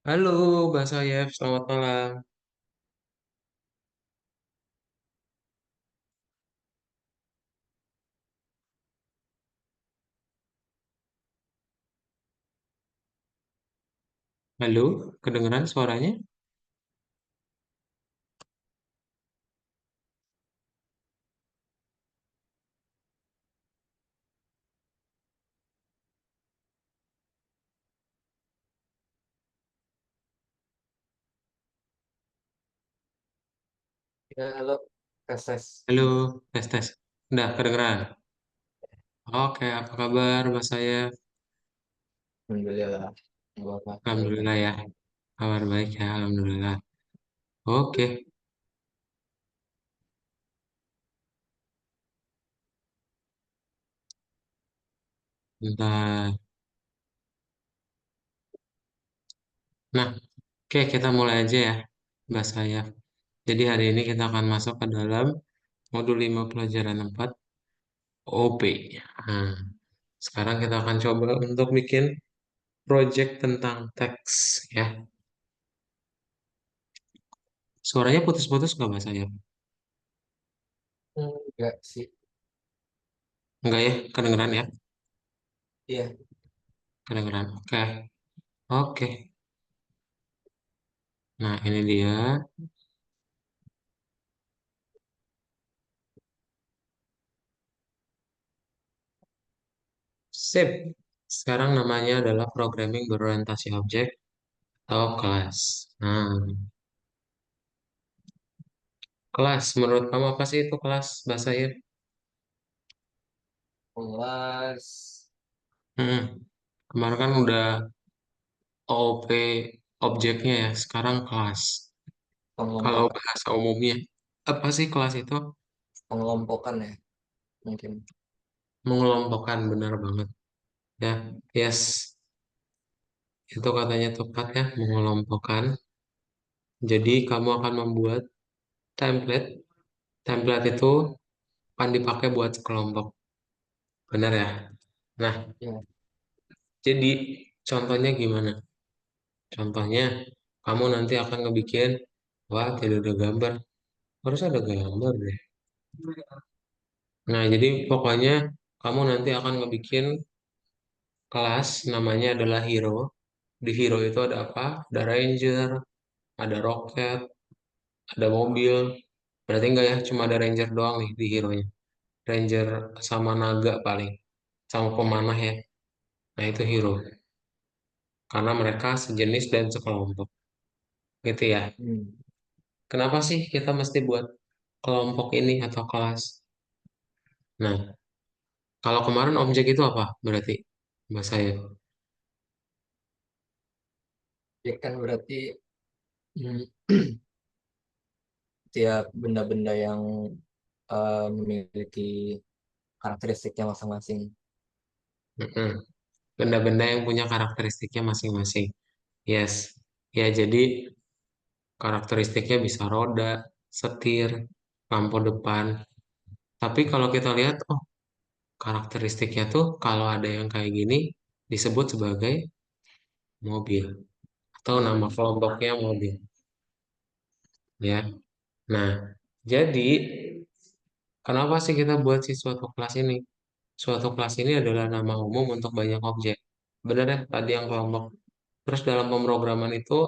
Halo, Mbak Sayef, selamat malam. Halo, kedengeran suaranya? Ya, halo, tes tes. Halo, tes tes. Udah, kedengeran? Oke, apa kabar, Mbak Sayef? Alhamdulillah, nggak apa-apa, kabar baik. Alhamdulillah ya, kabar baik ya, Alhamdulillah. Oke, bentar. Nah, oke, kita mulai aja ya, Mbak Sayef. Jadi hari ini kita akan masuk ke dalam modul 5 pelajaran 4 OP. Nah, sekarang kita akan coba untuk bikin project tentang teks ya. Suaranya putus-putus nggak, Mbak Sayef? Enggak sih, Enggak ya, kedengeran ya? iya. Kedengeran. Oke. Oke. Nah, ini dia. Sip. Sekarang namanya adalah programming berorientasi objek atau kelas. Nah, kelas. Menurut kamu apa sih itu kelas, bahasa ya? Kelas Kemarin kan udah OOP objeknya ya, sekarang kelas. Kalau pengelompok, bahasa umumnya, apa sih kelas itu? pengelompokan ya, mungkin. Mengelompokkan, benar banget. Ya, yes. Itu katanya tepat ya, mengelompokkan. Jadi kamu akan membuat template. Template itu akan dipakai buat kelompok. Benar ya? Nah, Ya, jadi contohnya gimana? Contohnya, kamu nanti akan ngebikin, wah tidak ada gambar. Harus ada gambar deh. Nah, jadi pokoknya kamu nanti akan ngebikin kelas namanya adalah hero. Di hero itu ada apa? Ada ranger, ada roket, ada mobil. Berarti enggak ya, cuma ada ranger doang nih di hero-nya. Ranger sama naga paling. Sama pemanah ya. Nah, itu hero. Karena mereka sejenis dan sekelompok. Gitu ya. hmm. Kenapa sih kita mesti buat kelompok ini atau kelas? Nah, kalau kemarin objek itu apa berarti? Mbak saya. Ya kan berarti hmm, tiap benda-benda yang memiliki karakteristiknya masing-masing. Mm-mm. Benda-benda yang punya karakteristiknya masing-masing. Yes. Ya, jadi karakteristiknya bisa roda, setir, lampu depan. Tapi kalau kita lihat, oh, karakteristiknya tuh kalau ada yang kayak gini disebut sebagai mobil atau nama kelompoknya mobil. Ya. Nah, jadi kenapa sih kita buat si suatu kelas ini? Suatu kelas ini adalah nama umum untuk banyak objek. Benar ya, tadi yang kelompok. Terus dalam pemrograman itu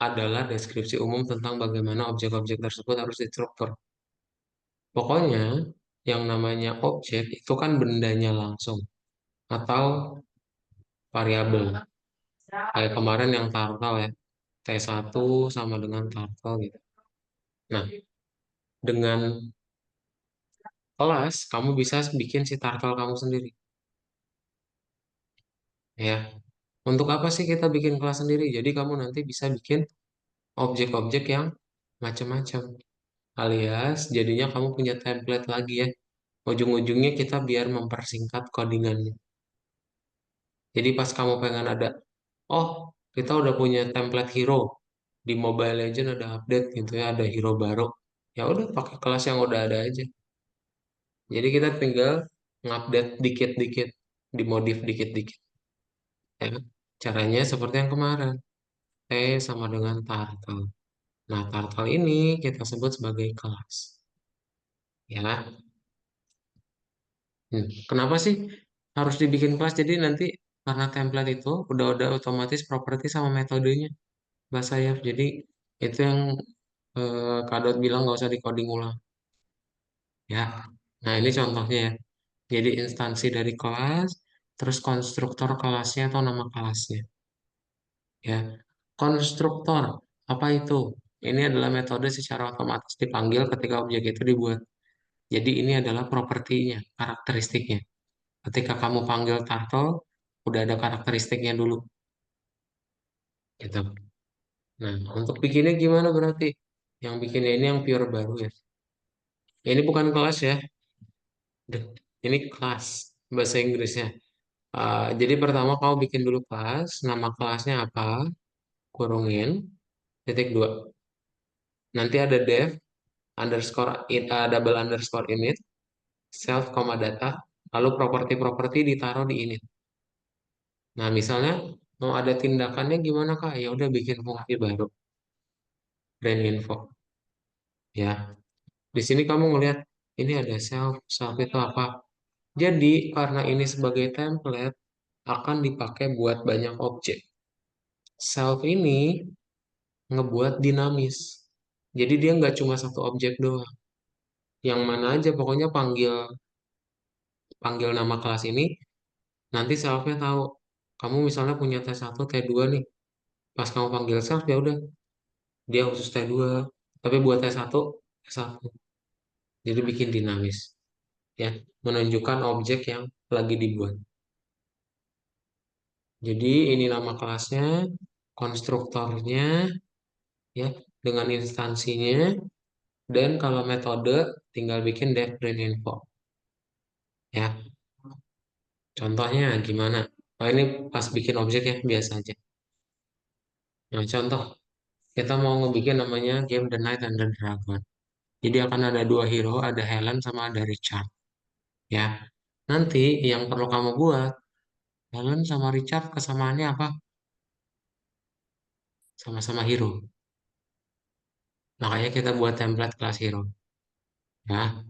adalah deskripsi umum tentang bagaimana objek-objek tersebut harus distruktur. Pokoknya, yang namanya objek itu kan bendanya langsung atau variabel. Kayak kemarin yang turtle ya, T1 sama dengan turtle gitu. Nah, dengan kelas, kamu bisa bikin si turtle kamu sendiri. Ya, untuk apa sih kita bikin kelas sendiri? Jadi kamu nanti bisa bikin objek-objek yang macam-macam. Alias jadinya kamu punya template lagi ya. Ujung-ujungnya kita biar mempersingkat codingannya. Jadi pas kamu pengen ada, oh kita udah punya template hero. Di Mobile Legends ada update gitu ya, ada hero baru. Ya udah pakai kelas yang udah ada aja. Jadi kita tinggal ngupdate dikit-dikit, dimodif dikit-dikit. Ya kan? Caranya seperti yang kemarin. T sama dengan turtle. Nah, turtle ini kita sebut sebagai kelas. Ya, kenapa sih harus dibikin kelas? Jadi nanti karena template itu udah otomatis properti sama metodenya bahasa ya. Jadi itu yang Kadot bilang nggak usah di-coding ulang. Ya, nah ini contohnya ya. Jadi instansi dari kelas, terus konstruktor kelasnya atau nama kelasnya. Ya, konstruktor apa itu? Ini adalah metode secara otomatis dipanggil ketika objek itu dibuat. Jadi ini adalah propertinya, karakteristiknya. Ketika kamu panggil turtle, udah ada karakteristiknya dulu, gitu. Nah, untuk bikinnya gimana berarti? Yang bikinnya ini yang pure baru ya. Ini bukan kelas ya, ini kelas bahasa Inggrisnya. Jadi pertama kamu bikin dulu kelas, nama kelasnya apa, kurungin, titik dua. Nanti ada def, double underscore init, self, data, lalu properti-properti ditaruh di init. Nah, misalnya mau ada tindakannya gimana Kak? Ya udah bikin fungsi baru, brand info. Ya, di sini kamu ngelihat ini ada self, self itu apa? Jadi karena ini sebagai template akan dipakai buat banyak objek. Self ini ngebuat dinamis. Jadi dia nggak cuma satu objek doang. Yang mana aja pokoknya panggil panggil nama kelas ini, nanti selfnya tahu. Kamu misalnya punya T1, T2 nih. Pas kamu panggil self ya udah, dia khusus T2. Tapi buat T1, T1. Jadi bikin dinamis. Ya, menunjukkan objek yang lagi dibuat. Jadi ini nama kelasnya, konstruktornya, ya, dengan instansinya, dan kalau metode tinggal bikin def brain info. Ya, contohnya gimana? Oh, ini pas bikin objek ya, biasa aja. Nah, contoh, kita mau ngebikin namanya game The Knight and the Dragon. Jadi akan ada dua hero, ada Helen sama ada Richard. Ya, nanti yang perlu kamu buat, Helen sama Richard kesamaannya apa? Sama-sama hero. Makanya kita buat template kelas hero. Ya,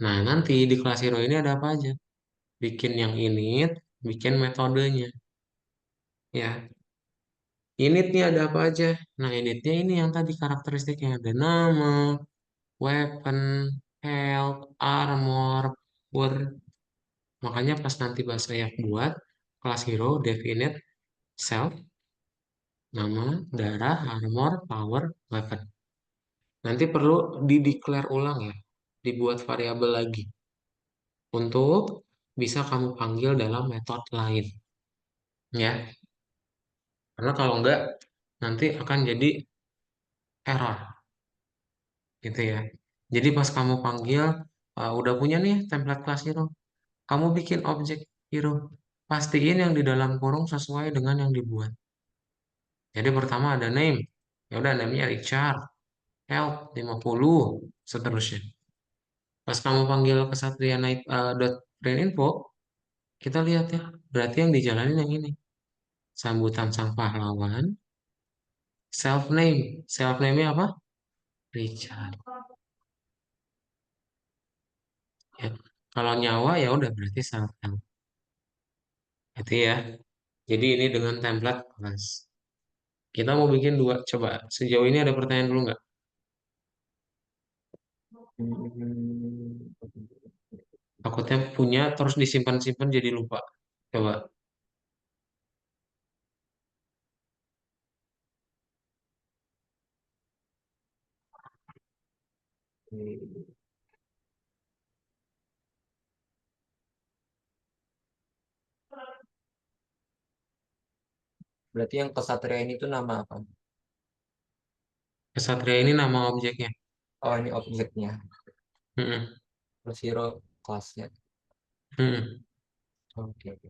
nah nanti di kelas hero ini ada apa aja? Bikin yang init, bikin metodenya. Ya, initnya ada apa aja? Nah, initnya ini yang tadi karakteristiknya ada nama, weapon, health, armor, power. Makanya pas nanti bahasa yang buat kelas hero definite self, nama, darah, armor, power, weapon. Nanti perlu di-declare ulang ya, dibuat variabel lagi untuk bisa kamu panggil dalam metode lain. Ya, karena kalau enggak nanti akan jadi error gitu ya. Jadi pas kamu panggil udah punya nih template kelas hero, kamu bikin objek hero, pastiin yang di dalam kurung sesuai dengan yang dibuat. Jadi pertama ada name, ya udah namanya Richard, health 50, seterusnya. Pas kamu panggil kesatria naik dot brain info, kita lihat ya, berarti yang dijalanin yang ini. Sambutan sang pahlawan, self name-nya apa? Richard. Ya. Kalau nyawa ya udah berarti self name. Itu ya. Jadi ini dengan template kelas. Kita mau bikin dua. Coba sejauh ini ada pertanyaan dulu nggak? Hmm, Takutnya punya terus disimpan-simpan jadi lupa. Coba. oke. Berarti yang kesatria ini tuh nama apa? Kesatria ini nama objeknya. Oh, ini objeknya. Mm-mm. Terus hero kelasnya. Mm-mm. Oke, oke.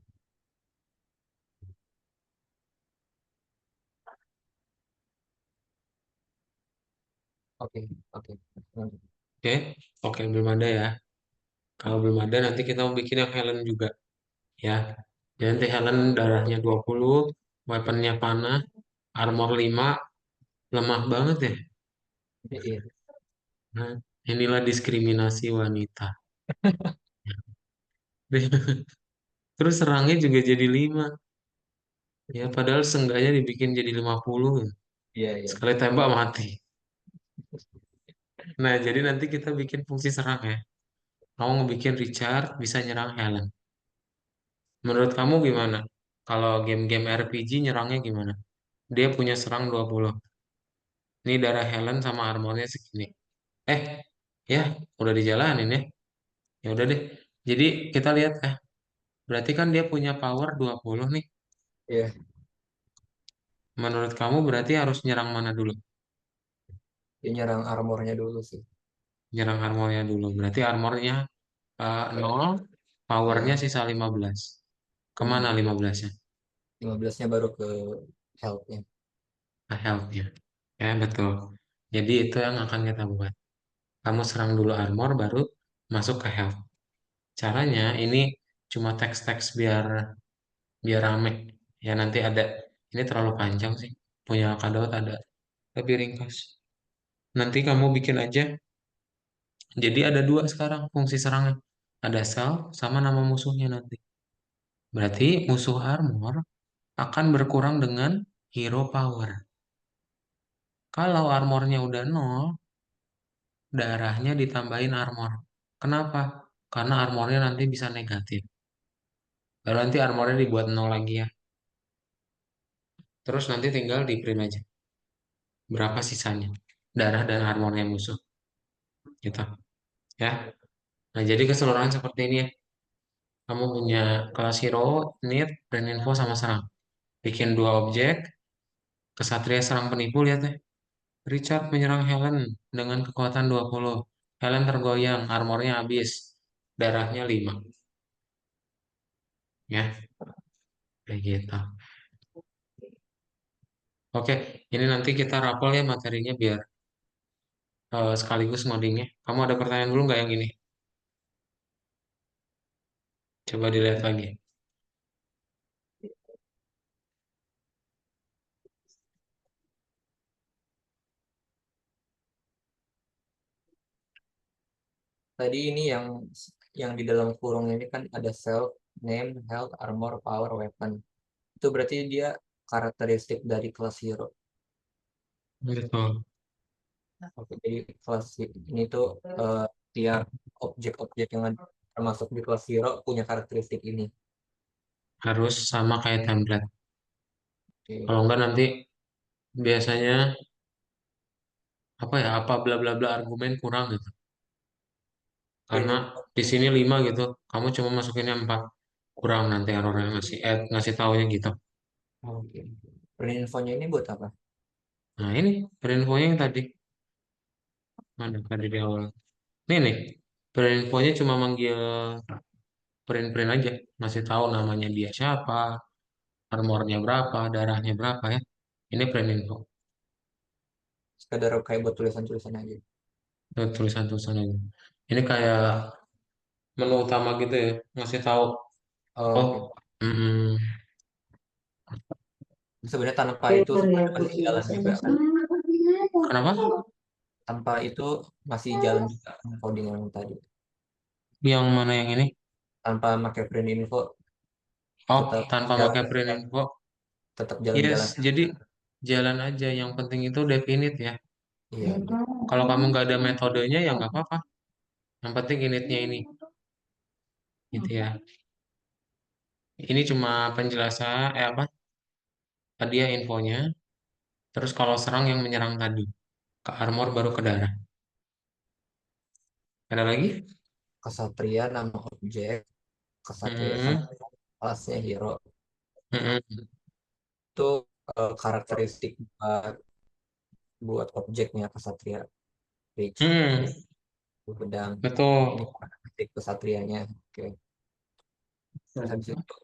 Oke, oke. Lanjut. Oke, oke belum ada ya. Kalau belum ada nanti kita mau bikin yang Helen juga ya. Jadi nanti Helen darahnya 20, weaponnya panah, Armor 5 lemah banget ya. Iya, Nah, inilah diskriminasi wanita. Terus serangnya juga jadi 5. Ya, padahal seenggaknya dibikin jadi 50. iya, iya. Sekali tembak mati. Nah, jadi nanti kita bikin fungsi serang ya. Kamu ngebikin Richard bisa nyerang Helen. Menurut kamu gimana? Kalau game-game RPG nyerangnya gimana? Dia punya serang 20. Ini darah Helen sama armornya segini. Eh, ya, udah dijalanin ya. Ya udah deh. Jadi kita lihat berarti kan dia punya power 20 nih. Iya, Menurut kamu berarti harus nyerang mana dulu? dia nyerang armornya dulu sih. Nyerang armornya dulu. Berarti armornya 0, powernya Iya, sisa 15. Kemana mm, 15-nya? 15-nya baru ke health-nya. Ke health-nya. Ya, betul. Jadi itu yang akan kita buat. Kamu serang dulu armor, baru masuk ke health. Caranya ini cuma teks-teks biar biar rame. Ya nanti ada. Ini terlalu panjang sih. Punya Kadot ada. Lebih ringkas. Nanti kamu bikin aja. Jadi ada dua sekarang fungsi serangnya. Ada self sama nama musuhnya nanti. Berarti musuh armor akan berkurang dengan hero power. Kalau armornya udah nol, darahnya ditambahin armor. Kenapa? Karena armornya nanti bisa negatif. Lalu nanti armornya dibuat nol lagi ya. Terus nanti tinggal di print aja. Berapa sisanya? Darah dan armornya musuh. Gitu. Ya. Nah, jadi keseluruhan seperti ini ya. Kamu punya kelas hero, need, brand info, sama serang. Bikin dua objek, kesatria serang penipu, lihat ya. Richard menyerang Helen dengan kekuatan 20. Helen tergoyang, armornya habis. Darahnya 5. Ya, kayak gitu. Oke, ini nanti kita rapel ya materinya biar sekaligus ngodingnya. Kamu ada pertanyaan dulu nggak yang ini? Coba dilihat lagi. Tadi ini yang di dalam kurung ini kan ada self, name, health, armor, power, weapon. Itu berarti dia karakteristik dari kelas hero. Betul. Oke, jadi kelas ini tuh tiap objek-objek yang termasuk di kelas hero punya karakteristik ini. Harus sama kayak template. Oke. Kalau enggak nanti biasanya apa ya, apa bla bla bla argumen kurang gitu. Print Karena info. di sini 5 gitu, kamu cuma masukinnya 4. Kurang nanti errornya ngasih taunya gitu. Oke. Print infonya ini buat apa? Nah, ini perinfonya yang tadi. Mana tadi di awal. Ini nih, perinfonya cuma manggil print-print aja. Ngasih tahu namanya dia siapa, armornya berapa, darahnya berapa ya. Ini print info. Sekadar kayak buat tulisan-tulisan aja. Tulisan-tulisan aja. Ini kayak menu utama gitu ya. Ngasih tahu, Oh, oh, oke. mm, Sebenarnya tanpa itu sebenarnya masih jalan juga kan. kenapa? Tanpa itu masih jalan juga coding yang tadi. Yang mana yang ini? Tanpa pakai print info Oh, tetap tanpa jalan pakai print info. tetap Yes, jalan-jalan. jadi jalan aja. Yang penting itu definite ya. Iya, Kalau kamu nggak ada metodenya ya nggak apa-apa. Yang penting initnya ini, gitu ya. Ini cuma penjelasan, apa? Tadi ya infonya. Terus kalau serang yang menyerang tadi, ke armor baru ke darah. Ada lagi? kesatria nama objek, kesatria sama Hmm, kelasnya hero. hmm, Itu karakteristik buat objeknya kesatria. Reach, hmm, pedang. Ini betul. karakteristik kesatrianya. Oke. Terus habis itu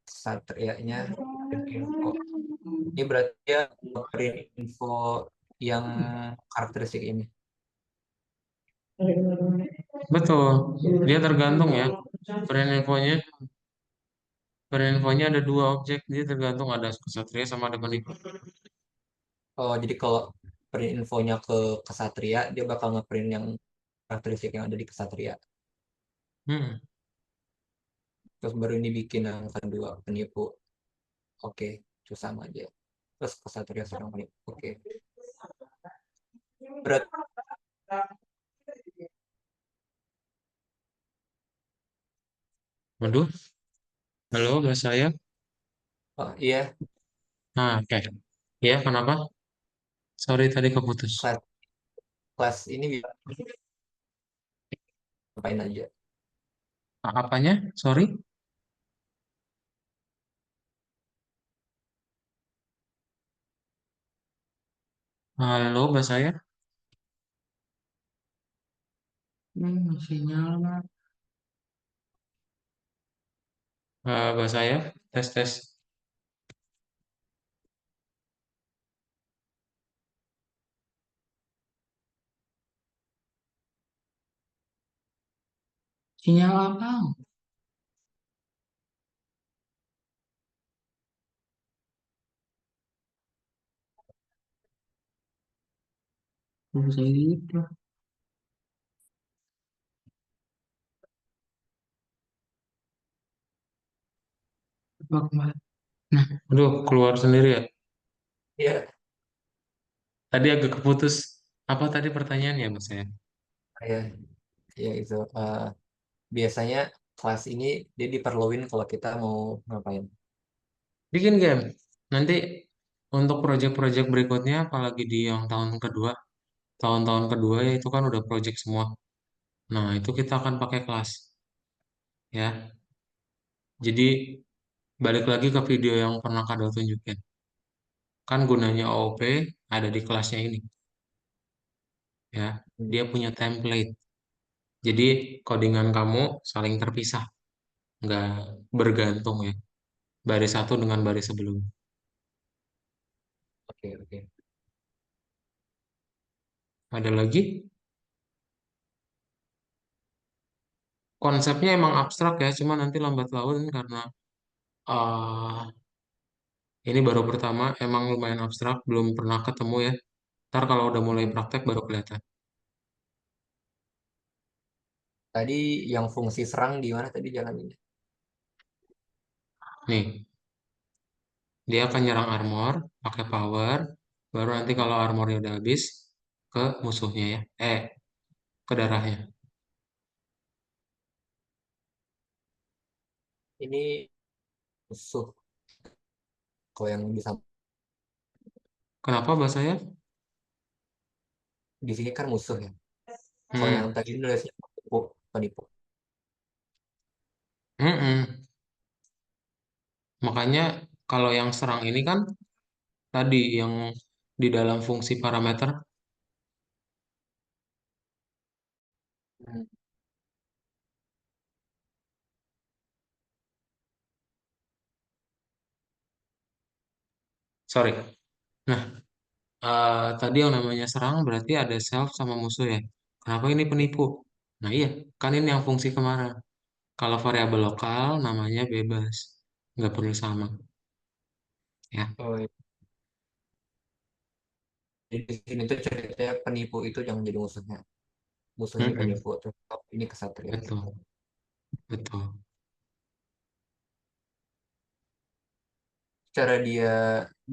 kesatrianya print info. Ini berarti ya print info yang karakteristik ini. Betul. Dia tergantung ya. Brand infonya, brand infonya ada dua objek. Dia tergantung ada kesatria sama ada penipu. Oh, jadi kalau print infonya ke kesatria, dia bakal ngeprint yang karakteristik yang ada di kesatria. Hmm. Terus baru ini bikin yang kedua penipu. Oke, itu sama aja. Terus kesatria seorang penipu. Oke. Berat. Waduh, halo, bahasa saya. Oh iya, Nah, oke. Ya, kenapa? Sorry tadi keputus. kelas kelas ini bisa ngapain aja. Apanya? Sorry. Halo, bahasa saya. Masih nyala. Bahasa saya. Tes, tes. Sinyal apa? Bisa gitu. Apa kemarin? Nah, aduh, keluar sendiri ya. Iya, Tadi agak keputus. Apa tadi pertanyaannya, Mas saya? iya, iya itu. Biasanya kelas ini dia diperluin kalau kita mau ngapain. Bikin game. Nanti untuk proyek-proyek berikutnya, apalagi di yang tahun kedua, tahun-tahun kedua ya itu kan udah proyek semua. Nah, itu kita akan pakai kelas, ya. Jadi balik lagi ke video yang pernah Kado tunjukin. Kan gunanya OOP ada di kelasnya ini, ya. Hmm, Dia punya template. Jadi codingan kamu saling terpisah, nggak bergantung ya. Baris satu dengan baris sebelum. Oke, oke. Ada lagi? Konsepnya emang abstrak ya, cuma nanti lambat laun karena eh ini baru pertama, emang lumayan abstrak, belum pernah ketemu ya. Ntar kalau udah mulai Hmm. praktek baru kelihatan. Tadi yang fungsi serang di mana tadi jalanin? Nih, dia akan nyerang armor, pakai power, baru nanti kalau armornya udah habis, ke musuhnya ya. Ke darahnya. Ini musuh. Kalau yang bisa Kenapa bahasanya? di sini kan musuh ya. Kalau yang Hmm. tadi nulisnya penipu, penipu. Mm-mm. Makanya kalau yang serang ini kan tadi yang di dalam fungsi parameter, Hmm. sorry. Nah, tadi yang namanya serang berarti ada self sama musuh ya. Kenapa ini penipu? Nah iya, kan ini yang fungsi kemarin. Kalau variabel lokal namanya bebas, nggak perlu sama ya. Oh, iya. Jadi di sini tuh ceritanya penipu itu yang jadi musuhnya. Musuh ini Mm-mm. penipu, terus ini kesatria. Betul, betul. Cara dia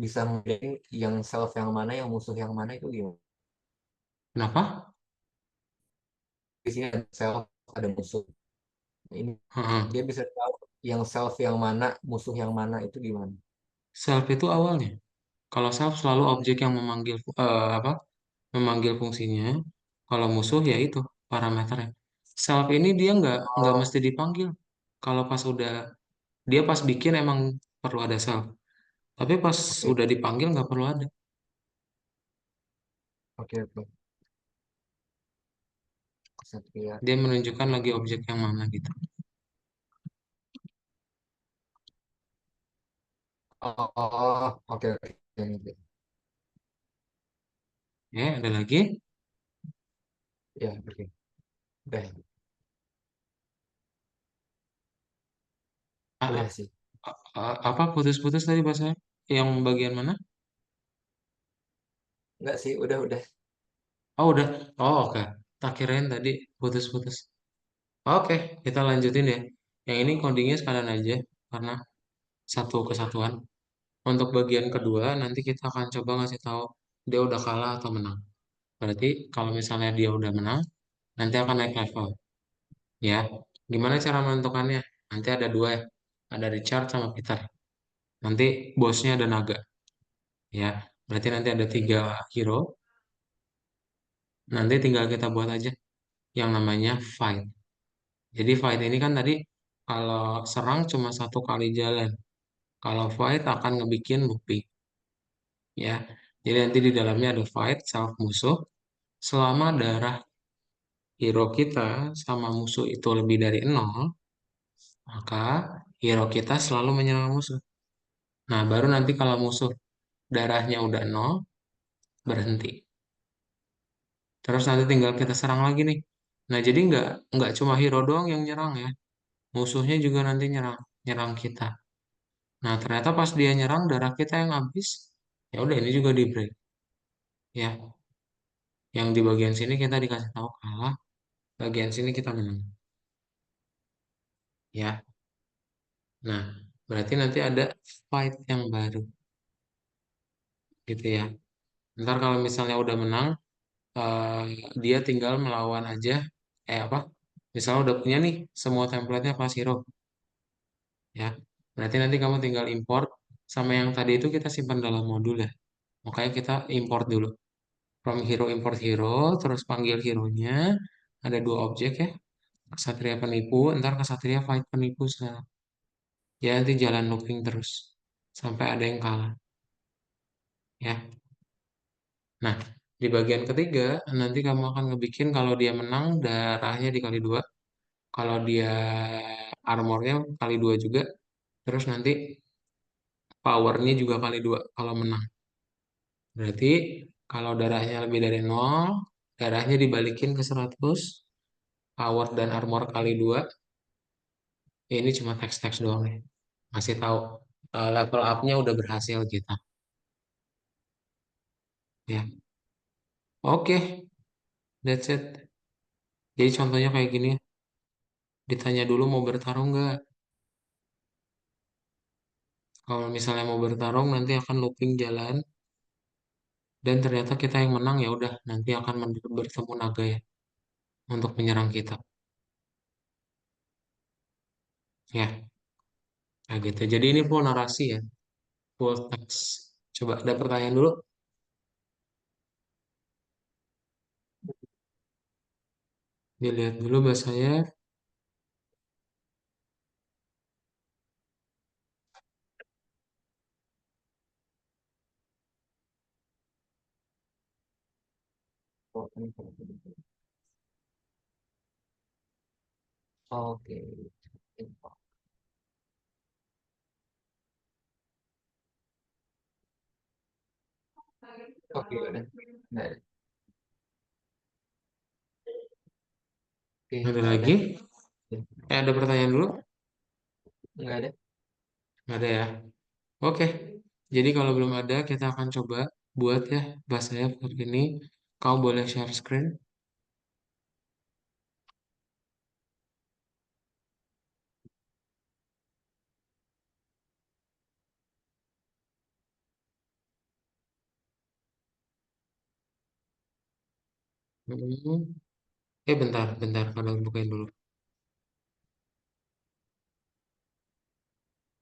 bisa membedain yang self yang mana, yang musuh yang mana itu gimana? Kenapa? Di sini ada self, ada musuh. Nah, ini Heeh. dia bisa tahu yang self yang mana, musuh yang mana itu gimana? Self itu awalnya. Kalau self selalu objek yang memanggil apa? Memanggil fungsinya. Kalau musuh ya itu parameternya. Self ini dia nggak Oh, mesti dipanggil. Kalau pas udah dia pas bikin emang perlu ada self. Tapi pas oke, udah dipanggil nggak perlu ada. oke, oke. Kesatria. Dia menunjukkan lagi objek yang mana gitu. Oh, oke, oke. Oke. Ya, ada lagi. Ya, oke. Udah, A- udah a- sih. apa putus-putus tadi bahasanya? Yang bagian mana? Enggak sih, udah. Oh udah. Oh oke. Tak kirain tadi putus-putus. Oke, kita lanjutin ya. Yang ini codingnya sekalian aja karena satu kesatuan. Untuk bagian kedua nanti kita akan coba ngasih tahu dia udah kalah atau menang. Berarti kalau misalnya dia udah menang, nanti akan naik level. Ya, gimana cara menentukannya? Nanti ada dua ya. Ada Richard sama Peter. Nanti bosnya ada naga. Ya, berarti nanti ada tiga hero. Nanti tinggal kita buat aja yang namanya fight. Jadi fight ini kan tadi kalau serang cuma satu kali jalan. Kalau fight akan ngebikin looping. Ya, jadi nanti di dalamnya ada fight self musuh. Selama darah hero kita sama musuh itu lebih dari nol, maka hero kita selalu menyerang musuh. Nah, baru nanti kalau musuh darahnya udah nol, berhenti. Terus nanti tinggal kita serang lagi nih. Nah, jadi nggak cuma hero doang yang nyerang ya. Musuhnya juga nanti nyerang nyerang kita. Nah, ternyata pas dia nyerang darah kita yang habis, ya udah ini juga di break. Ya, yang di bagian sini kita dikasih tahu kalah, bagian sini kita menang. Ya. Nah, berarti nanti ada fight yang baru gitu ya. Ntar kalau misalnya udah menang, eh, dia tinggal melawan aja. Apa? Misalnya udah punya nih semua template-nya kelas hero, ya. Berarti nanti kamu tinggal import sama yang tadi itu kita simpan dalam modul ya. Makanya kita import dulu. From hero import hero, terus panggil hero-nya. Ada dua objek ya. Kesatria penipu, ntar kesatria fight penipu. Ya nanti jalan looping terus sampai ada yang kalah ya. Nah, di bagian ketiga nanti kamu akan ngebikin kalau dia menang darahnya dikali dua, kalau dia armornya kali dua juga, terus nanti powernya juga kali dua kalau menang. Berarti kalau darahnya lebih dari nol, darahnya dibalikin ke 100, power dan armor kali dua, ya ini cuma teks-teks doang nih. Masih tahu level up-nya udah berhasil kita. Ya, oke, that's it. Jadi contohnya kayak gini, ditanya dulu mau bertarung nggak? Kalau misalnya mau bertarung nanti akan looping jalan dan ternyata kita yang menang ya udah nanti akan bertemu naga ya untuk menyerang kita. Ya, kayak gitu. Jadi ini full narasi ya, full text. Coba ada pertanyaan dulu, dilihat dulu bahasanya. Oke. Oke, udah. Nggak ada. Oke, Ada nggak ada. lagi? Ada pertanyaan dulu? Nggak ada. Nggak ada ya. Oke. Jadi kalau belum ada kita akan coba buat ya bahasanya seperti ini. Kau boleh share screen. Hmm. Bentar, bentar. Kalau bukain dulu.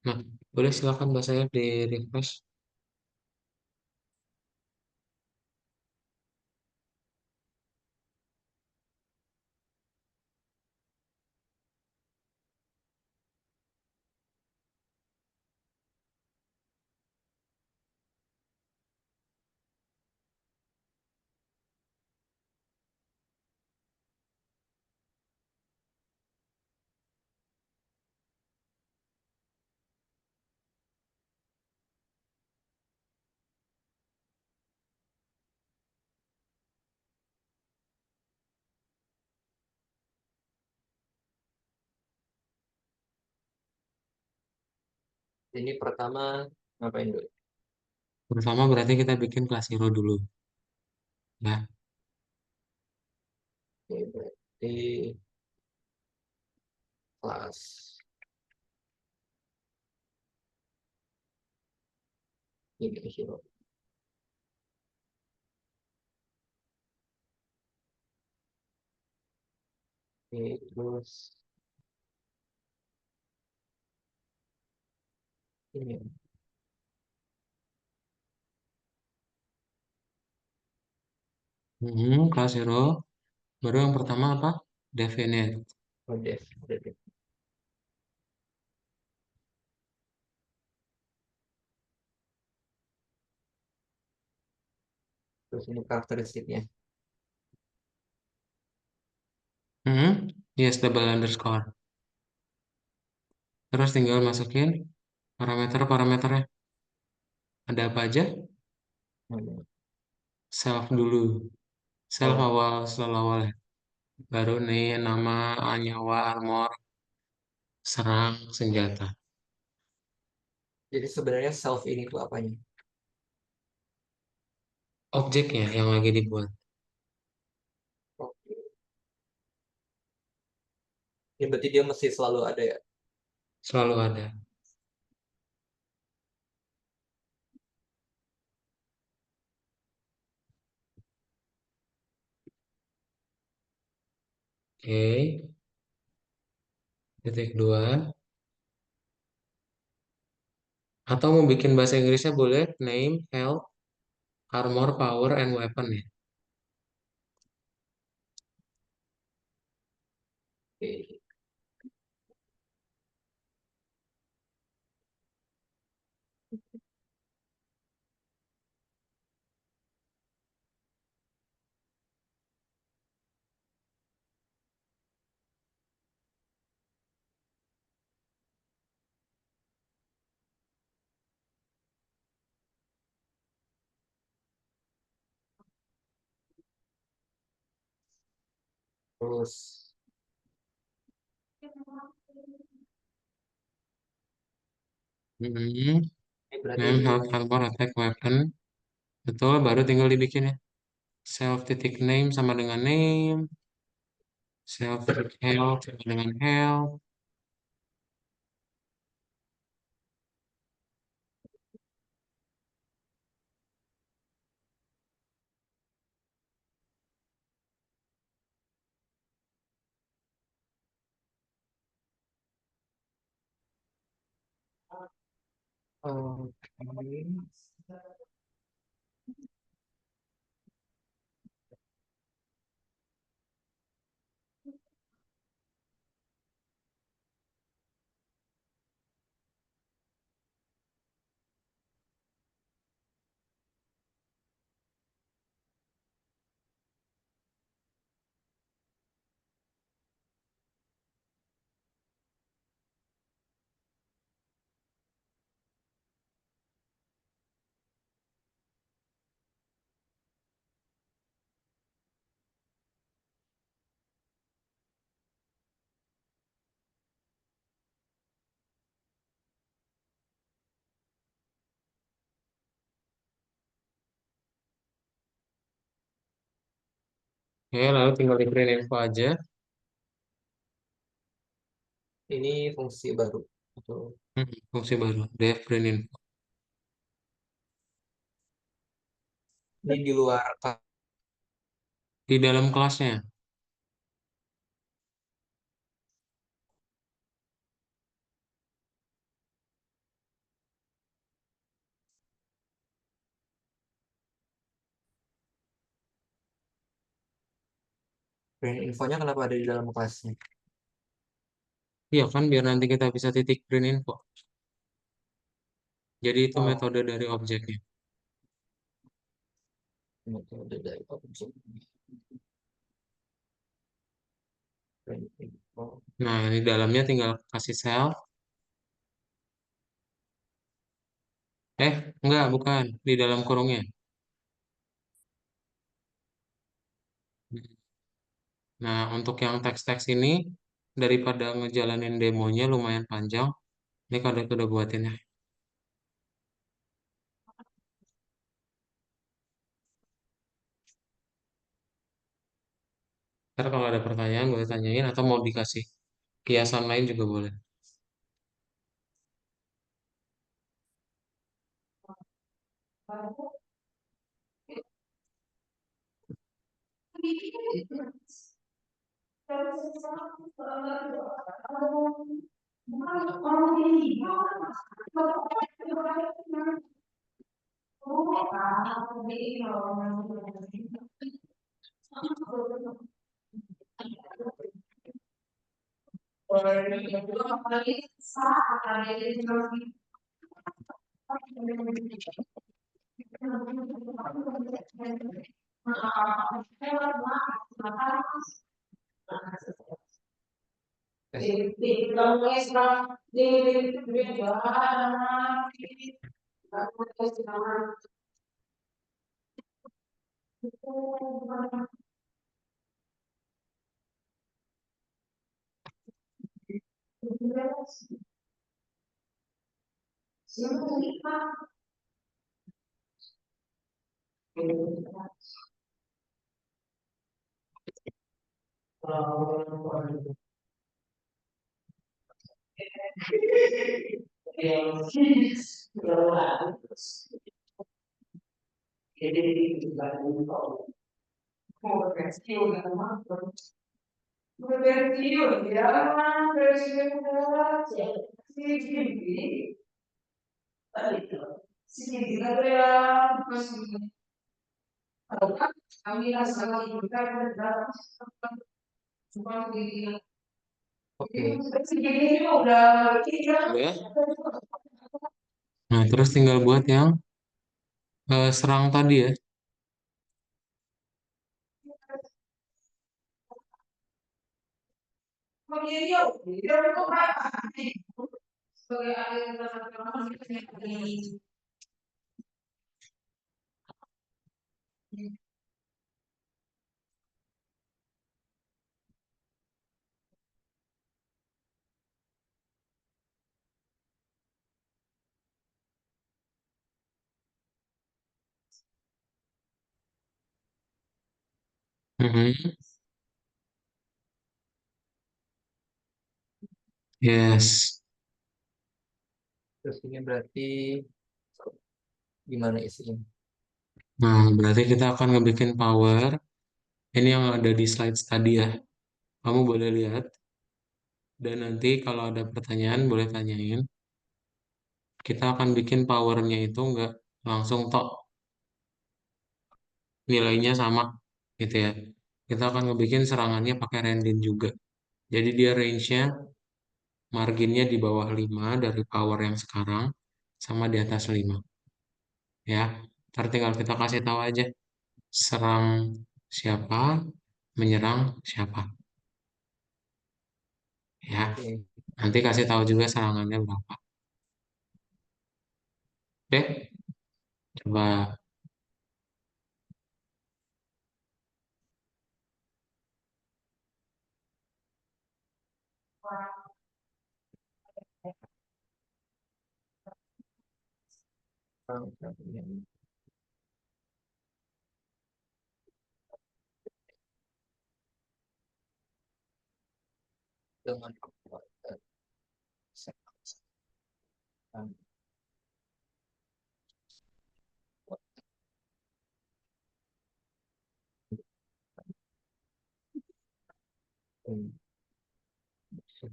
Nah, boleh silakan bahasanya di refresh. Ini pertama ngapain dulu? Pertama berarti kita bikin kelas hero dulu. Ya. Oke, berarti kelas ini hero. Oke, terus ini Kelas hero. Baru yang pertama apa? Definite. udah deh. Terus ini karakteristiknya. Yes, double underscore. Terus tinggal masukin parameter-parameternya. Ada apa aja? Hmm. Self dulu. Self Oh, awal, selalu awal ya. Baru nih nama, nyawa, armor, serang, senjata. jadi sebenarnya self ini tuh apanya? Objeknya yang lagi dibuat. Oh, ini berarti dia mesti selalu ada ya. Selalu ada. Oke. Titik dua. Atau mau bikin bahasa Inggrisnya boleh. Name, health, armor, power, and weapon ya. Oke. Terus Hmm. ini berarti Name, di health, armor, attack, weapon. Betul, baru tinggal dibikin ya. Self titik name sama dengan name. Self titik health sama dengan health. oke. Oke, lalu tinggal di print info aja. Ini fungsi baru. Atau Fungsi baru. Def print info. ini di luar Di dalam kelasnya. print infonya kenapa ada di dalam kelasnya? Iya kan, biar nanti kita bisa titik print info. Jadi itu Oh, metode dari objeknya. metode dari objek print info. Nah, di dalamnya tinggal kasih self. Enggak, bukan. Di dalam kurungnya. Nah, untuk yang teks-teks ini, daripada ngejalanin demonya lumayan panjang, ini kado udah buatin ya. Ntar kalau ada pertanyaan boleh tanyain atau mau dikasih kiasan lain juga boleh. Eh, Oke. Ya. Nah, terus tinggal buat yang serang tadi ya. Mhm. Yes. Terus ini berarti gimana isinya? Nah, berarti kita akan ngebikin power. Ini yang ada di slide tadi ya. Kamu boleh lihat. Dan nanti kalau ada pertanyaan boleh tanyain. Kita akan bikin powernya itu nggak langsung tok nilainya sama gitu ya. Kita akan ngebikin serangannya pakai rendin juga. Jadi dia range-nya marginnya di bawah 5 dari power yang sekarang sama di atas 5 ya. Ntar tinggal kita kasih tahu aja serang siapa, menyerang siapa ya. Oke. Nanti kasih tahu juga serangannya berapa. Oke, coba. Dengan kekuatan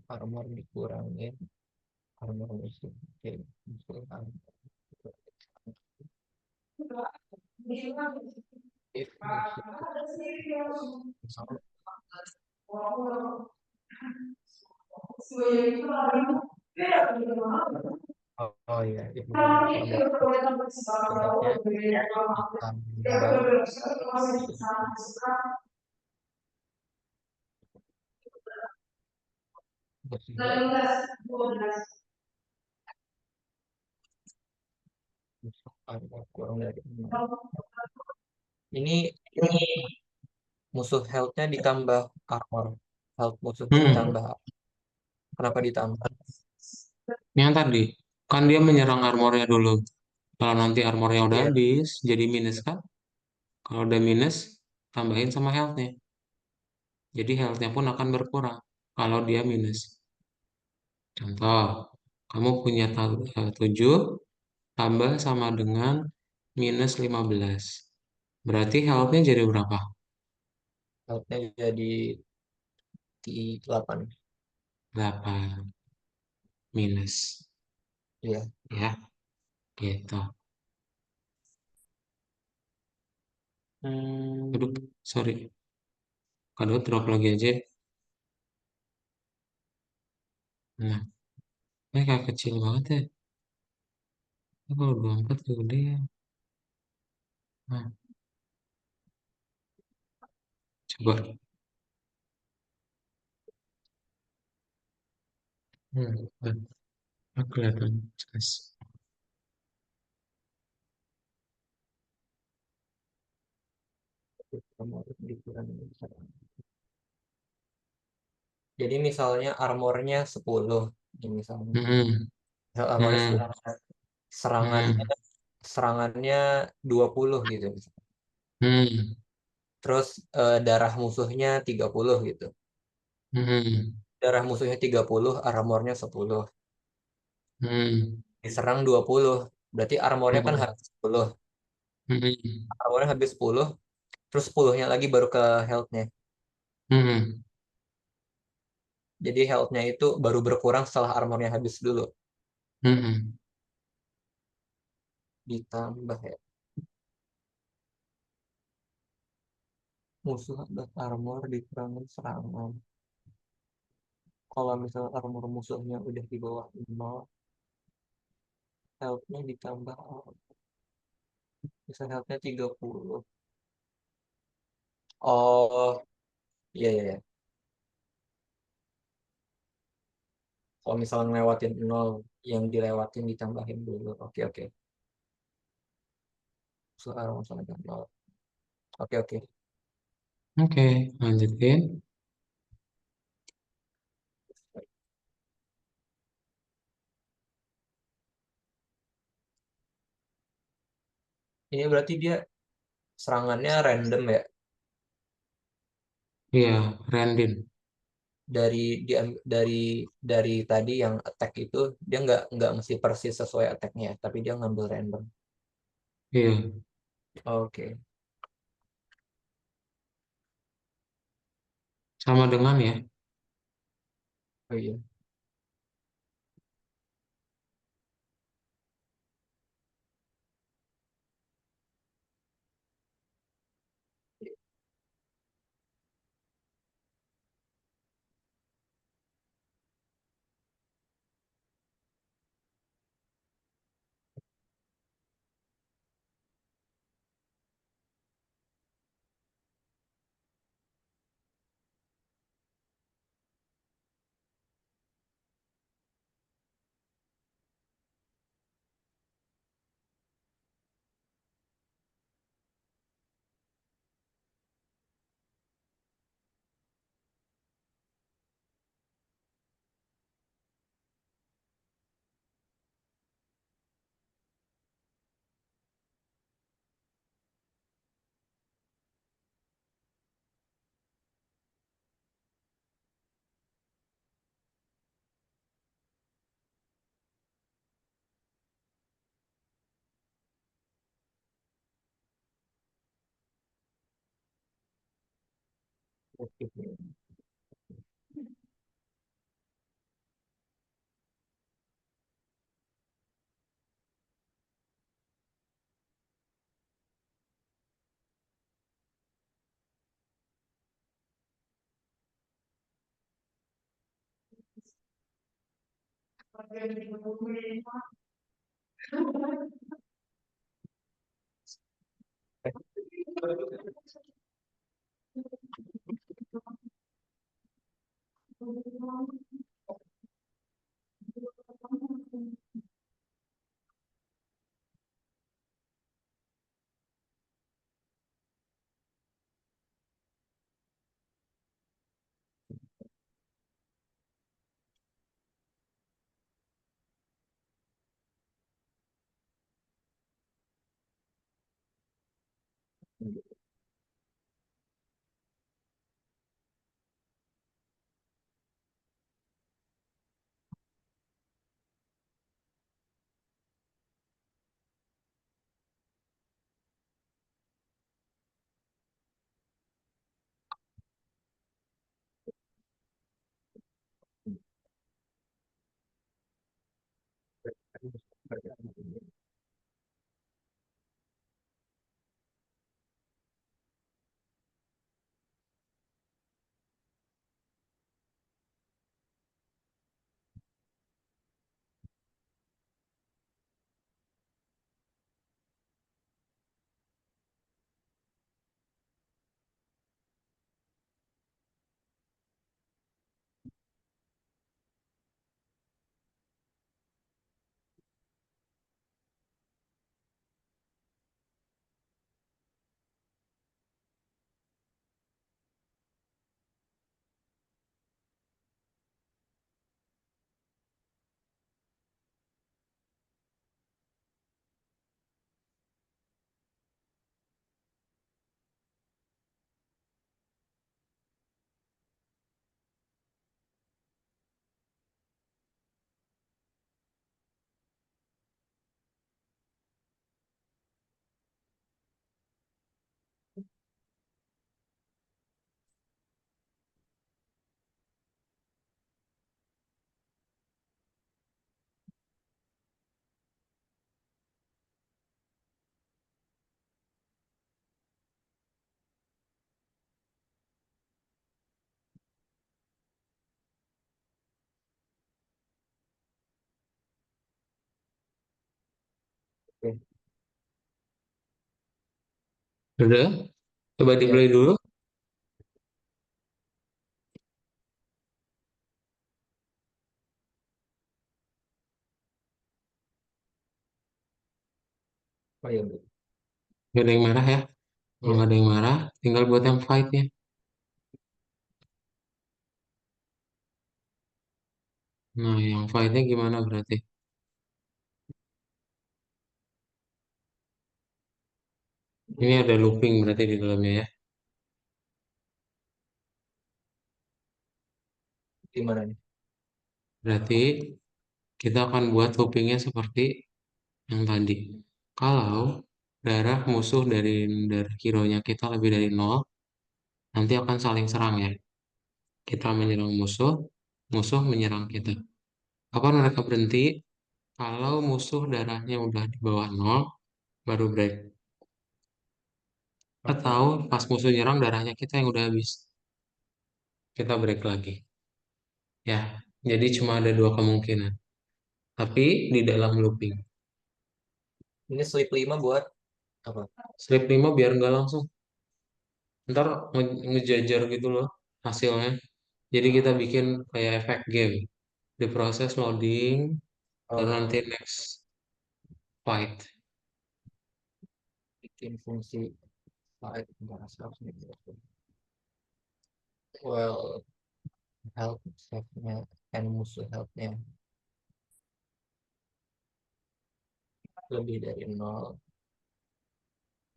armor dikurangin, armor musuh. Oke, musuh armor. If musuh oh iya, if musuh armor tingkatnya ditambah musuh armor kurang dari 6. Ini musuh health-nya ditambah armor. Health musuhnya Hmm, ditambah. Kenapa ditambah? yang tadi kan dia menyerang armornya dulu. Kalau nanti armornya udah Iya. habis, jadi minus kan? Kalau udah minus, tambahin sama health-nya. Jadi health-nya pun akan berkurang kalau dia minus. Contoh, kamu punya 7 tambah sama dengan minus 15. Berarti health-nya jadi berapa? Health-nya jadi 8. 8 minus. Iya. Ya, gitu. Aduh, Hmm, sorry. Kado drop lagi aja. Nah, ini kayak kecil banget ya. Ini kalau 24 gede ya. Nah, coba. Kelihatan jelas. kamu harus dikurangin. Jadi misalnya armornya 10, ini misalnya. Hmm, Misal armornya hmm, 10, serangannya hmm, serangannya 20 gitu. hmm, Terus darah musuhnya 30 gitu. hmm, Darah musuhnya 30, armornya 10. hmm, Diserang 20. Berarti armornya kan hmm, habis 10. hmm, Armornya habis 10, terus 10-nya lagi baru ke health-nya. hmm, Jadi health-nya itu baru berkurang setelah armornya habis dulu. hmm. Ditambah ya. Musuh ada armor dikurangin serangan. Kalau misal armor musuhnya udah di bawah 0, health-nya ditambah. Misal health-nya 30. Oh, iya, iya, iya. Kalau misalnya ngelewatin 0, yang dilewatin ditambahin dulu. Oke, oke. Musuh armor sama dengan 0. Oke, oke. Oke, lanjutin. Ini berarti dia serangannya random ya. Iya, Randin. Dari tadi yang attack itu dia nggak mesti persis sesuai attacknya, tapi dia ngambil random. Iya, Oke. sama dengan ya. Oh iya. Oke. Oke. Udah, coba Ya, dibeli dulu. oh ya, Bu. Gak ada yang marah ya. Kalau Ya, nggak ada yang marah, tinggal buat yang fight-nya. Nah, yang fight-nya gimana berarti? Ini ada looping berarti di dalamnya ya. gimana nih? Berarti kita akan buat loopingnya seperti yang tadi. Kalau darah musuh dari hero-nya kita lebih dari nol, nanti akan saling serang ya. Kita menyerang musuh, musuh menyerang kita. Kapan mereka berhenti? Kalau musuh darahnya udah di bawah nol, baru break. Oke. Atau pas musuh nyerang darahnya kita yang udah habis, kita break lagi. Ya, jadi cuma ada dua kemungkinan. Tapi di dalam looping. Ini slip 5 buat apa? Slip 5 biar nggak langsung. Ntar ngejajar gitu loh hasilnya. Jadi kita bikin kayak efek game. Diproses loading, baru nanti Oh, next fight. bikin fungsi slide antara self nih. Well, health save-nya and musuh health-nya lebih dari nol,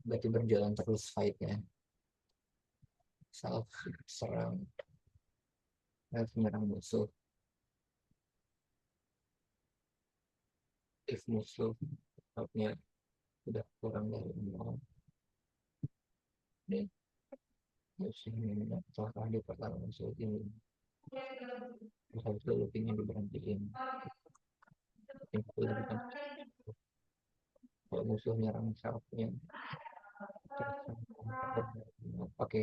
berarti berjalan terus fight-nya. Self serang, health menyerang musuh. If musuh health-nya udah kurang dari nol, ini musuhnya telah di pertarungan musuh ini. Terus habis itu loopingnya diberhentiin. Looping itu lebih kalau musuh nyerang self-nya terus oke.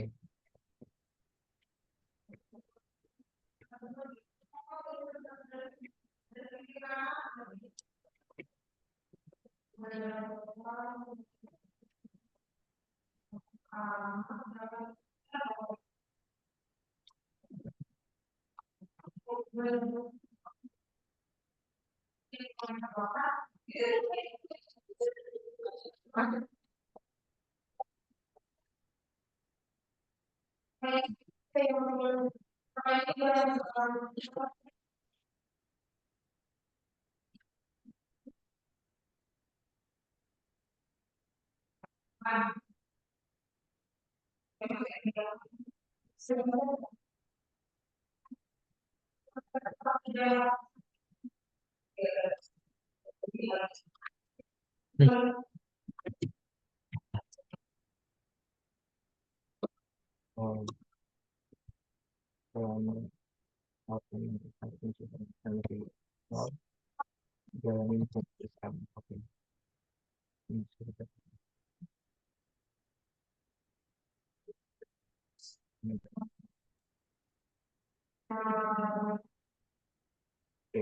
Oh, selama 8 tahun lebih nol, jalanin pemeriksaan. Oke. Oke.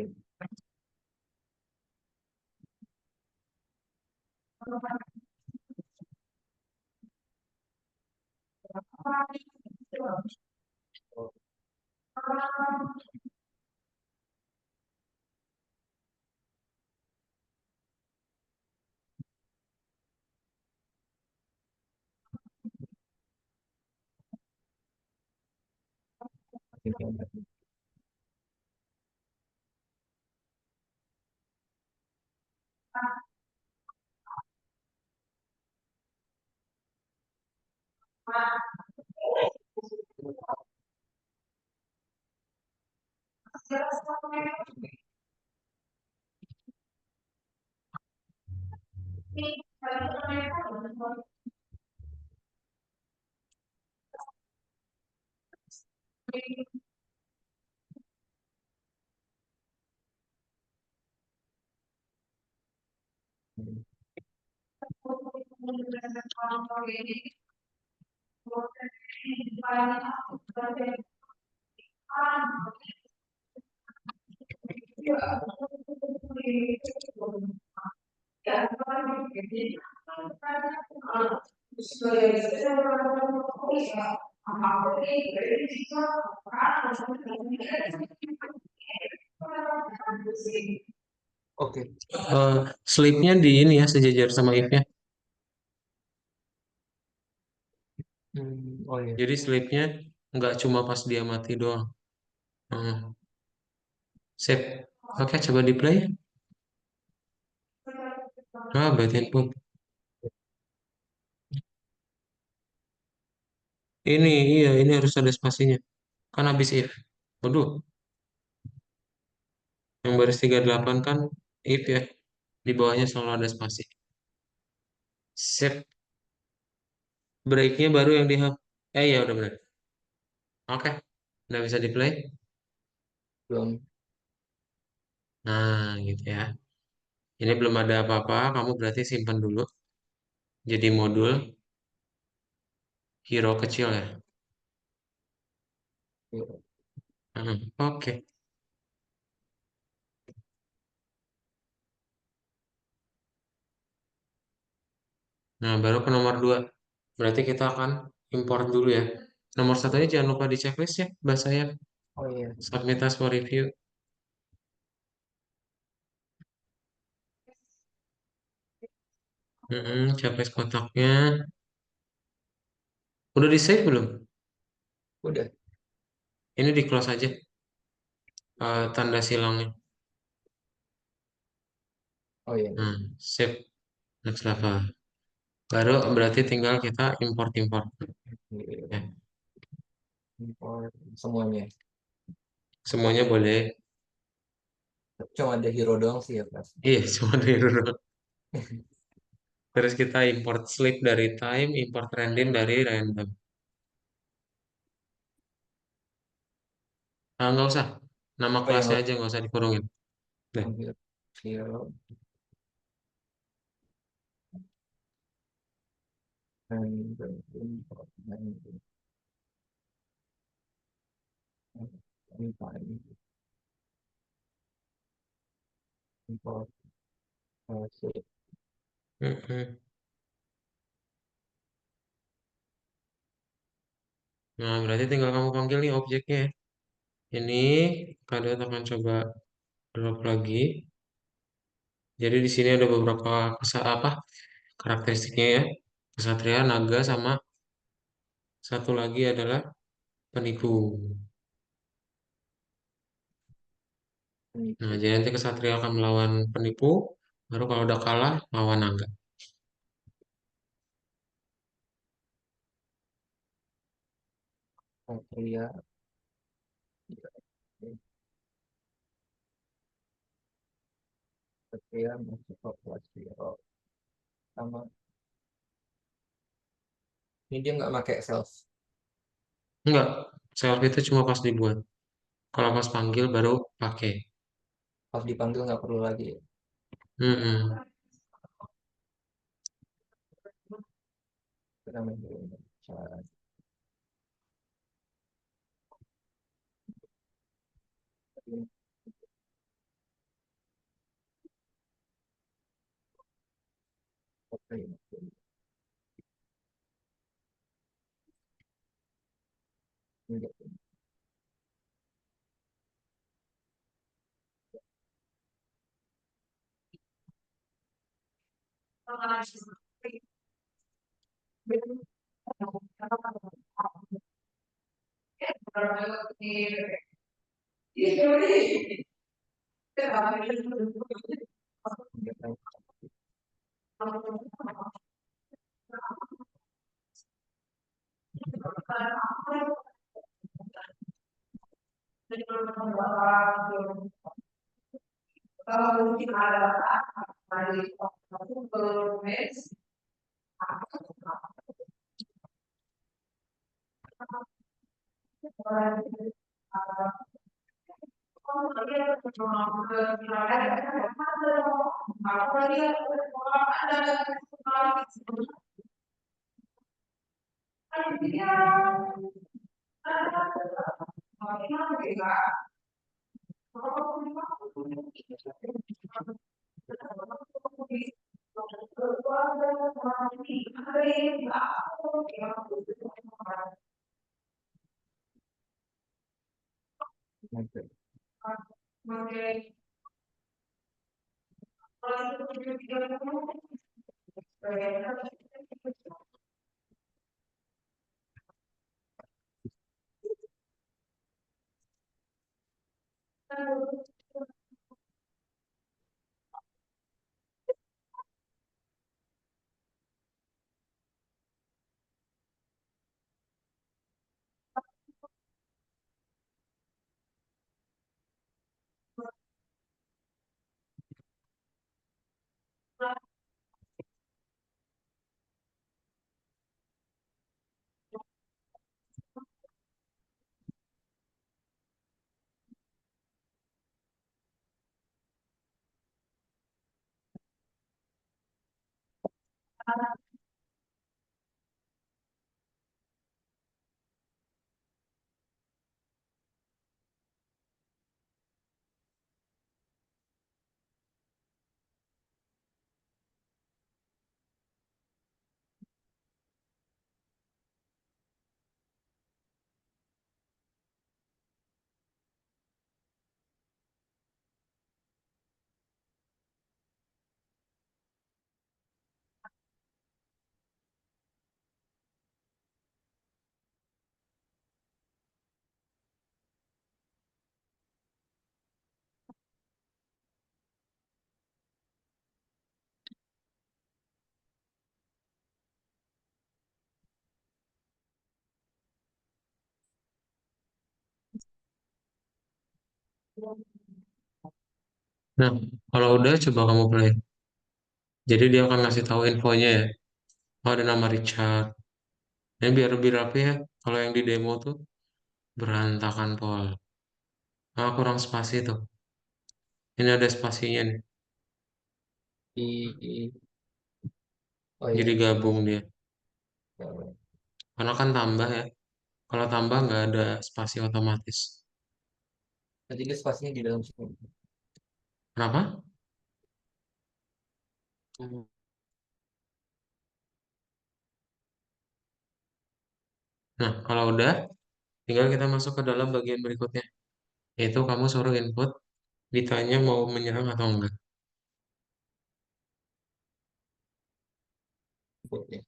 Oke. Sleep-nya di ini ya sejajar sama if-nya. Oh iya. Jadi sleep-nya nggak cuma pas dia mati doang. Hmm. Sip. Oke, coba di play. Ah, bad input. Ini, iya, ini harus ada spasinya. Kan habis if. Waduh, yang baris 38 kan if ya. Di bawahnya selalu ada spasi. Sip. Break-nya baru yang di hub. Ya udah benar. Oke, udah bisa di play. Belum. Nah, gitu ya. Ini belum ada apa-apa. Kamu berarti simpan dulu. Jadi modul hero kecil ya. Oke. Nah, baru ke nomor 2. Berarti kita akan import dulu ya. Nomor satunya jangan lupa di checklist ya, bahasa ya. Oh iya. Submit task for review. Checklist kontaknya. Udah di save belum? Udah. Ini di close aja. Tanda silangnya. Oh iya. Nah, save next level. Baru berarti tinggal kita import-import. Ya, Import semuanya. semuanya boleh. Cuma ada hero doang sih ya, Mas. Iya, semua dari dulu. Terus kita import sleep dari time, import random dari random. Nggak usah. Nama Oh yang kelasnya aja nggak usah dikurungin. Deh. hero and import and import shape. Mm-mm. Nah, berarti tinggal kamu panggil nih objeknya ya. Ini kalian akan coba drop lagi. Jadi di sini ada beberapa apa karakteristiknya ya. Kesatria, naga, sama satu lagi adalah penipu. Nah, Itu jadi nanti kesatria akan melawan penipu, baru kalau udah kalah, lawan naga. Satria, Satria masuk ke kelas hero. Sama ini dia nggak pakai self. Enggak, self itu cuma pas dibuat. Kalau pas panggil baru pakai. Pas dipanggil nggak perlu lagi. Mm-mm. Itu namanya cara. Nah, kalau udah coba kamu play. Jadi dia akan ngasih tahu infonya ya. Oh, ada nama Richard. Ini biar lebih rapi ya. Kalau yang di demo tuh berantakan pol. Ah, kurang spasi tuh. Ini ada spasinya nih. Di oh Jadi ya, gabung dia. Karena kan tambah ya. Kalau tambah nggak ada spasi otomatis. nanti dia spasinya di dalam sini. Kenapa? Nah, kalau udah, tinggal kita masuk ke dalam bagian berikutnya. Yaitu kamu suruh input, ditanya mau menyerang atau enggak. Inputnya.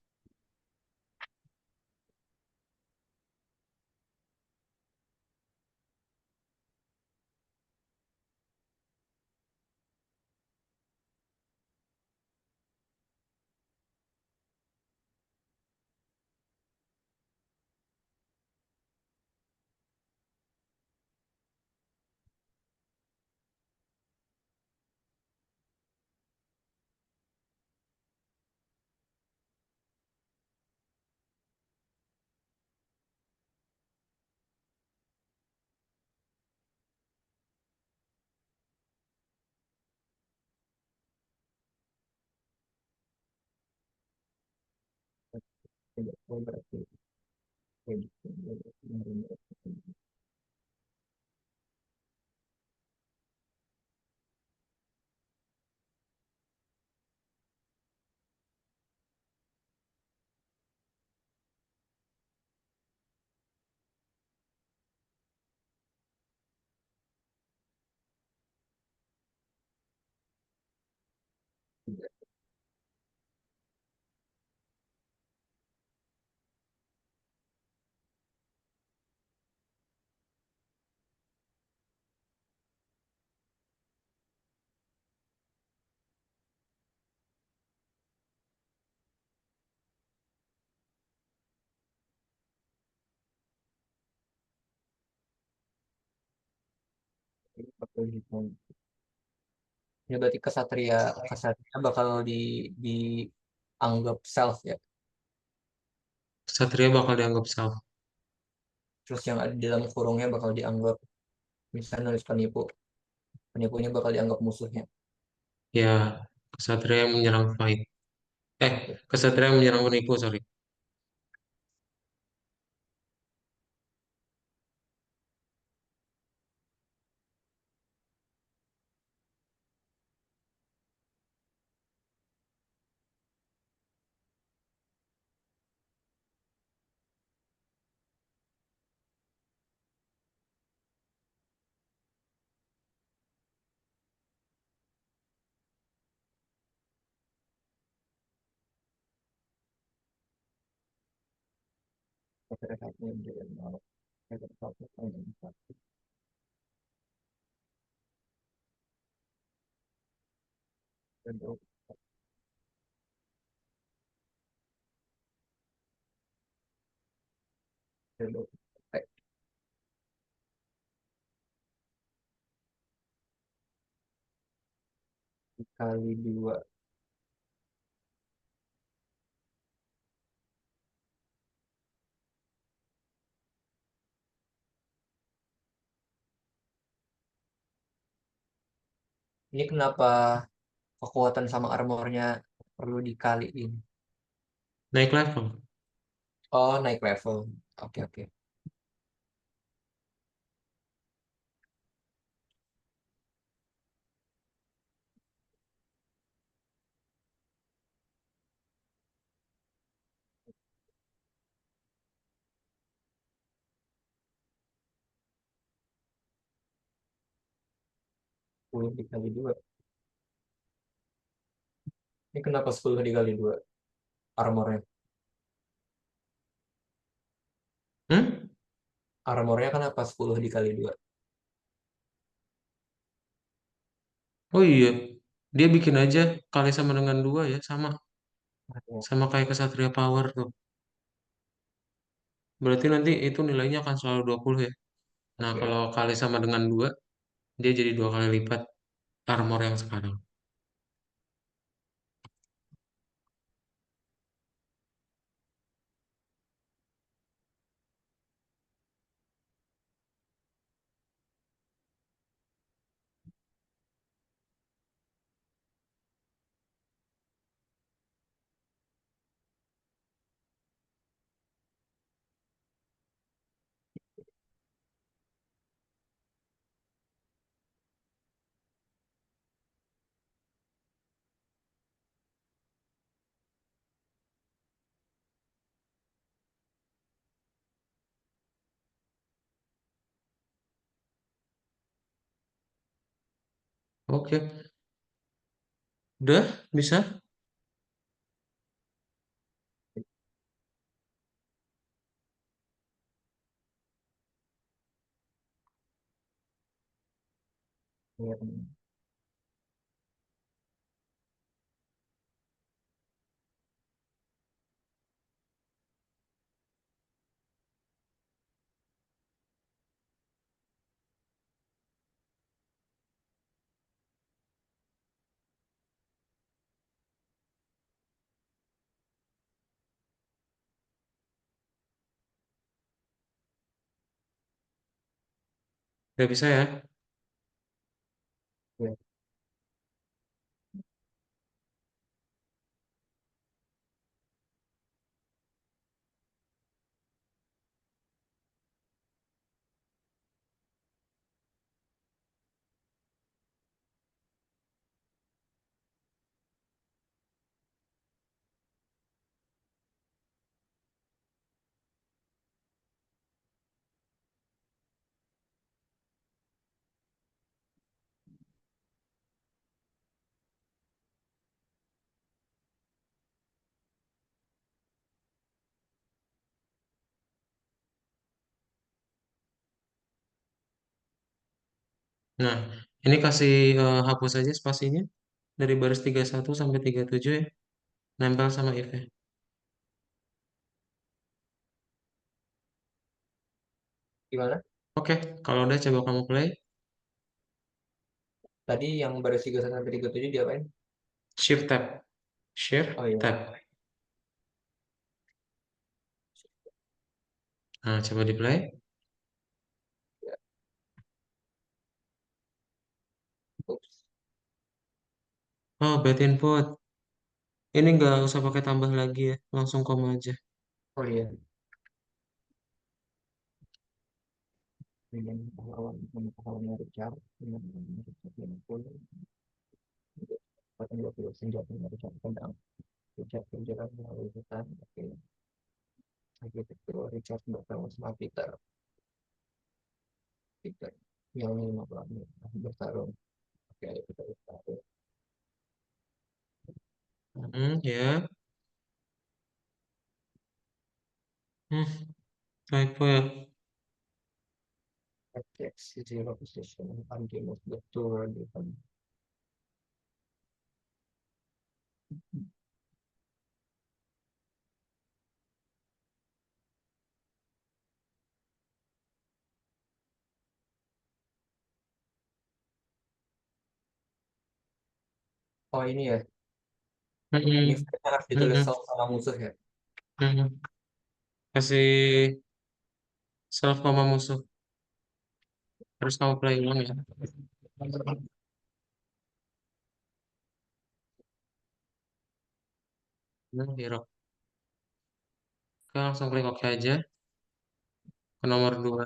Oh, berarti kayak gitu. Bakal gitu. Ya berarti kesatria kesatria bakal dianggap self ya. Satria bakal dianggap self. Terus yang ada di dalam kurungnya bakal dianggap misalnya nulis penipu, penipunya bakal dianggap musuhnya. Ya, kesatria yang menyerang fight. Eh, kesatria yang menyerang penipu, sorry. Kali dua. Ini kenapa kekuatan sama armornya perlu dikaliin? Naik level. Oh, naik level. Oke, oke. Sepuluh dikali dua. Ini kenapa 10 dikali dua armornya? Hmm? Armornya kenapa 10 dikali dua? Oh iya, dia bikin aja kali sama dengan dua ya, sama sama kayak kesatria power tuh. Berarti nanti itu nilainya akan selalu 20 ya. Nah, Oke, kalau kali sama dengan dua, dia jadi dua kali lipat armor yang sekarang. Oke, udah bisa. oke. Udah bisa ya. Ya. Nah, ini kasih hapus aja spasinya dari baris 31 sampai 37 ya. Nempel sama if ya. Gimana? Oke, kalau udah coba kamu play. Tadi yang baris 31 sampai 37 diapain? Shift tab. Shift Oh iya. tab. Nah, coba di play. Ya, oops. Oh, bad input. Ini nggak usah pakai tambah lagi ya. Langsung koma aja. Oh iya. Dengan pahlawannya Richard, dengan Richard 50, 20 senjatanya Richard pedang, Richard berjalan melalui hutan, oke, lagi itu Richard bertemu sama Peter, Peter yang 50 menit bertarung, oke, kita bertarung, Ya. Hmm, typo ya. attacks zero position, and game of the tour, gitu. Oh ini ya, ini Hmm, harus ditulis hmm, sama musuh ya. hmm. Kasih self koma musuh. Terus kamu play ulang ya. Hero. Oke, langsung klik OK aja. Ke nomor 2.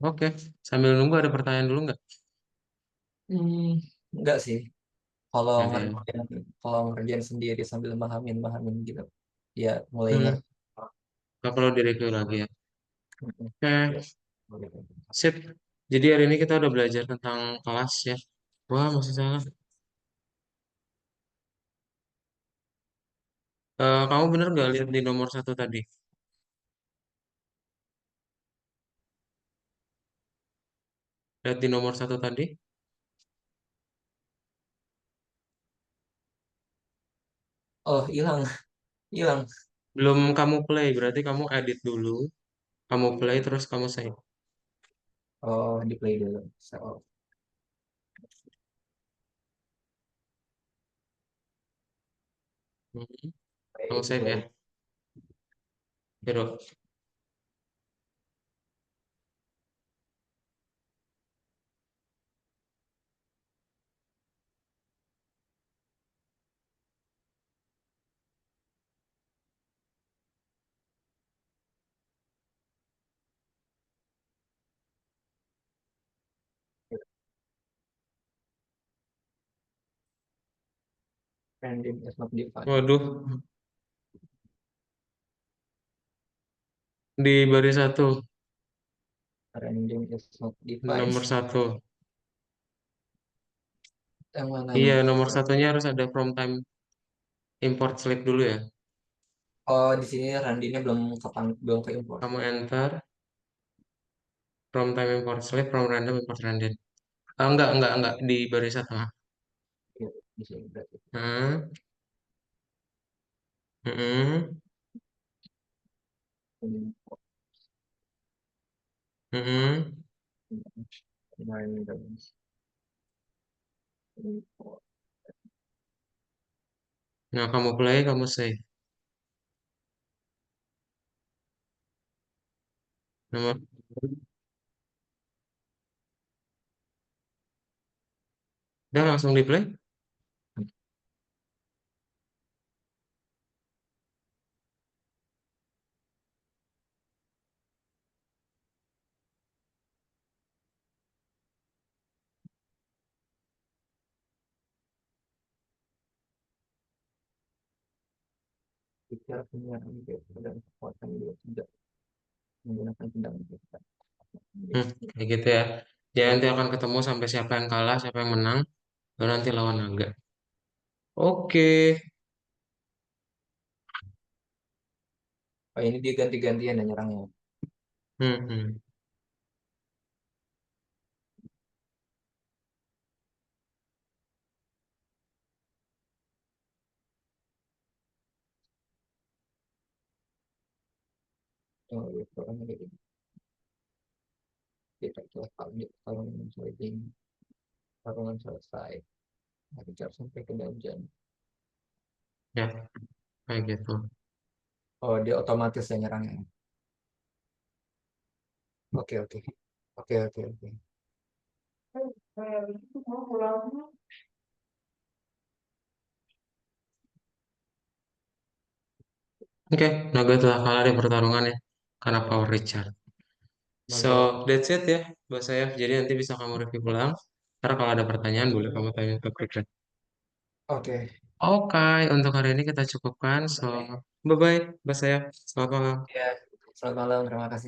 Oke. Sambil nunggu ada pertanyaan dulu nggak? Hmm, enggak sih. Kalau Nggak ada ya. ngerjain kalau ngerjain sendiri sambil mahamin mahamin gitu, ya mulai Hmm, ngerti. nggak perlu direview lagi ya. Mm-mm. Ya, Oke, boleh. sip. Jadi hari ini kita udah belajar tentang kelas ya. Wah, masih salah. Kamu bener nggak lihat di nomor satu tadi? Lihat di nomor satu tadi? Oh hilang hilang. Belum kamu play, berarti kamu edit dulu. Kamu play terus kamu save. Oh di play dulu, so Hmm, kamu play di save ya. play Hero. random is not defined. Waduh, di baris satu, Random is not defined. nomor satu. Yang mana Iya, nih? nomor satunya harus ada from time import slip dulu ya. Oh di sini randomnya belum ke import. Kamu enter from time import slip from random import random. Enggak di baris satu. Ya, di sini berarti. Hmm, hmm, Import, hmm. random, import. Nah, kamu play, kamu save. Nomor udah langsung di play. Bicara punya dan kekuatan dia tidak menggunakan pedang kita. Kayak gitu ya. Jadi Ya, nanti akan ketemu sampai siapa yang kalah, siapa yang menang. Baru nanti lawan naga. Oke. Oh, ini dia ganti-gantian ya nyerangnya. Hmm. Oh, iya, kita telah publik pertarungan trading, pertarungan selesai. Hajar sampai ke dungeon. Ya, kayak gitu. Oh, dia otomatis ya nyerangnya. Oke, oke. Oke, oke, oke. Oke, Naga telah kalah di pertarungan ya, karena Power Richard. So, Mantap. that's it ya, Mbak saya. Jadi nanti bisa kamu review ulang. Karena kalau ada pertanyaan, boleh kamu tanya ke Richard. Oke. Oke, untuk hari ini kita cukupkan. So, bye-bye, Mbak saya. Selamat malam. Ya, selamat malam. Terima kasih.